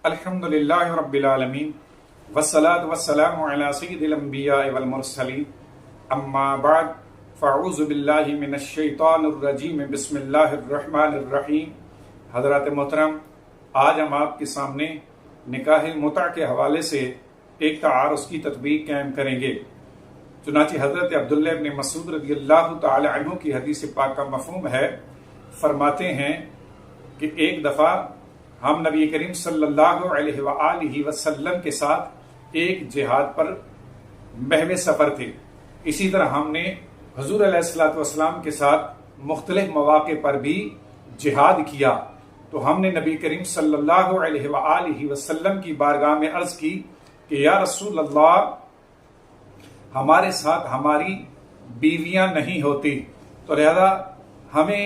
الحمدللہ رب العالمین والصلاة والسلام علی سید الانبیاء والمرسلین اما بعد فاعوذ باللہ من الشیطان الرجیم بسم اللہ الرحمن الرحیم۔ حضرات محترم، آج ہم آپ کے سامنے نکاح المتع کے حوالے سے ایک تعارض کی تطبیق قائم کریں گے۔ چنانچہ حضرت عبداللہ ابن مسعود رضی اللہ تعالی عنہ کی حدیث پاک کا مفہوم ہے، فرماتے ہیں کہ ایک دفعہ ہم نبی کریم صلی اللہ علیہ وآلہ وسلم کے ساتھ ایک جہاد پر محو سفر تھے۔ اسی طرح ہم نے حضور علیہ السلام کے ساتھ مختلف مواقع پر بھی جہاد کیا، تو ہم نے نبی کریم صلی اللہ علیہ وآلہ وسلم کی بارگاہ میں عرض کی کہ یا رسول اللہ، ہمارے ساتھ ہماری بیویاں نہیں ہوتی، تو لہذا ہمیں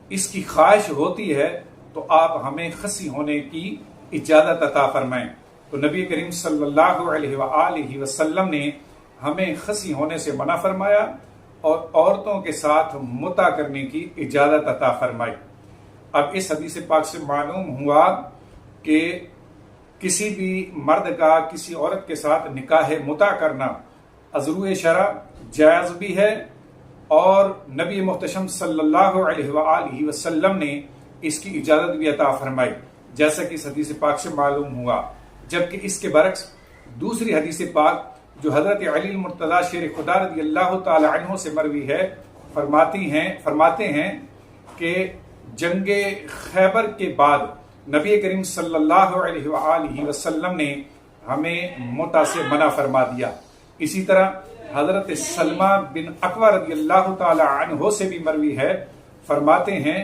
اس کی خواہش ہوتی ہے تو آپ ہمیں خصی ہونے کی اجازت عطا فرمائیں۔ تو نبی کریم صلی اللہ علیہ وآلہ وسلم نے ہمیں خصی ہونے سے منع فرمایا اور عورتوں کے ساتھ متع کرنے کی اجازت عطا فرمائی۔ اب اس حدیث پاک سے معلوم ہوا کہ کسی بھی مرد کا کسی عورت کے ساتھ نکاح متع کرنا ازروع شرع جائز بھی ہے، اور نبی محتشم صلی اللہ علیہ وآلہ وسلم نے اس کی اجازت بھی عطا فرمائی، جیسا کہ اس حدیث پاک سے معلوم ہوا۔ جبکہ اس کے برعکس دوسری حدیث پاک جو حضرت علی المرتضی شیر خدا رضی اللہ تعالی عنہ سے مروی ہے، فرماتے ہیں کہ جنگ خیبر کے بعد نبی کریم صلی اللہ علیہ وآلہ وسلم نے ہمیں متع سے منع فرما دیا۔ اسی طرح حضرت سلمہ بن اکوع رضی اللہ تعالی عنہ سے بھی مروی ہے، فرماتے ہیں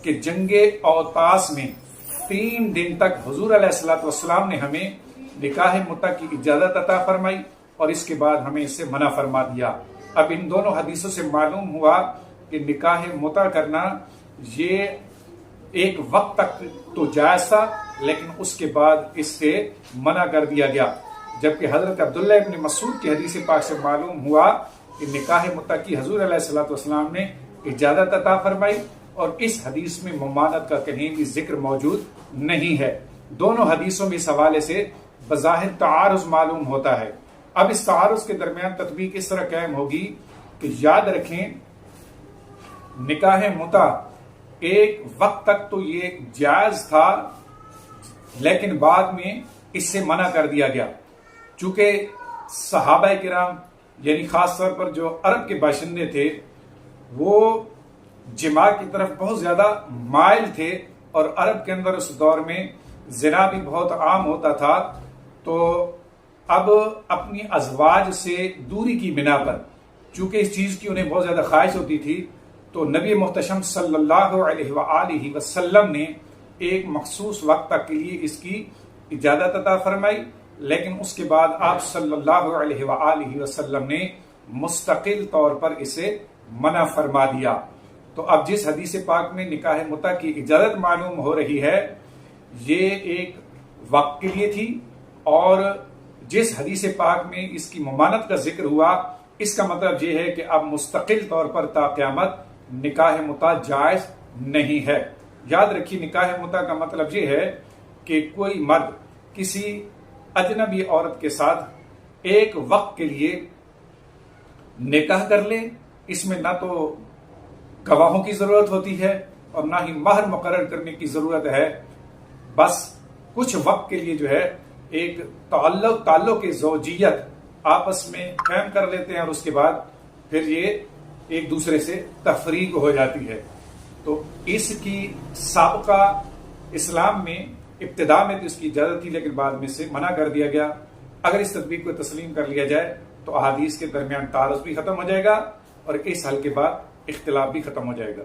کہ جنگ اوطاس میں 3 دن تک حضور علیہ السلام نے ہمیں نکاح متع کی اجازت عطا فرمائی اور اس کے بعد ہمیں اس سے منع فرما دیا۔ اب ان دونوں حدیثوں سے معلوم ہوا کہ نکاح متع کرنا یہ ایک وقت تک تو جائز تھا، لیکن اس کے بعد اس سے منع کر دیا گیا۔ جبکہ حضرت عبداللہ ابن مسعود کی حدیث پاک سے معلوم ہوا کہ نکاح متع کی حضور علیہ السلام نے اجازت عطا فرمائی، اور اس حدیث میں ممانعت کا کہیں بھی ذکر موجود نہیں ہے۔ دونوں حدیثوں میں اس حوالے سے بظاہر تعارض معلوم ہوتا ہے۔ اب اس تعارض کے درمیان تطبیق اس طرح قائم ہوگی کہ یاد رکھیں، نکاح متع ایک وقت تک تو یہ جائز تھا، لیکن بعد میں اس سے منع کر دیا گیا، چونکہ صحابہ کرام یعنی خاص طور پر جو عرب کے باشندے تھے وہ جماع کی طرف بہت زیادہ مائل تھے، اور عرب کے اندر اس دور میں زنا بھی بہت عام ہوتا تھا۔ تو اب اپنی ازواج سے دوری کی بنا پر، چونکہ اس چیز کی انہیں بہت زیادہ خواہش ہوتی تھی، تو نبی محتشم صلی اللہ علیہ وآلہ وسلم نے ایک مخصوص وقت تک کے لیے اس کی اجازت عطا فرمائی، لیکن اس کے بعد آپ صلی اللہ علیہ وآلہ وسلم نے مستقل طور پر اسے منع فرما دیا۔ تو اب جس حدیث پاک میں نکاح متع کی اجازت معلوم ہو رہی ہے، یہ ایک وقت کے لیے تھی، اور جس حدیث پاک میں اس کی ممانعت کا ذکر ہوا، اس کا مطلب یہ ہے کہ اب مستقل طور پر تا قیامت نکاح متع جائز نہیں ہے۔ یاد رکھیے، نکاح متع کا مطلب یہ ہے کہ کوئی مرد کسی اجنبی عورت کے ساتھ ایک وقت کے لیے نکاح کر لے۔ اس میں نہ تو گواہوں کی ضرورت ہوتی ہے اور نہ ہی مہر مقرر کرنے کی ضرورت ہے، بس کچھ وقت کے لیے جو ہے ایک تعلق زوجیت آپس میں قائم کر لیتے ہیں، اور اس کے بعد پھر یہ ایک دوسرے سے تفریق ہو جاتی ہے۔ تو اس کی سابقہ اسلام میں ابتدا میں تو اس کی اجازت تھی، لیکن بعد میں سے منع کر دیا گیا۔ اگر اس تطبیق کو تسلیم کر لیا جائے تو احادیث کے درمیان تعارض بھی ختم ہو جائے گا، اور اس حل کے بعد اختلاف بھی ختم ہو جائے گا۔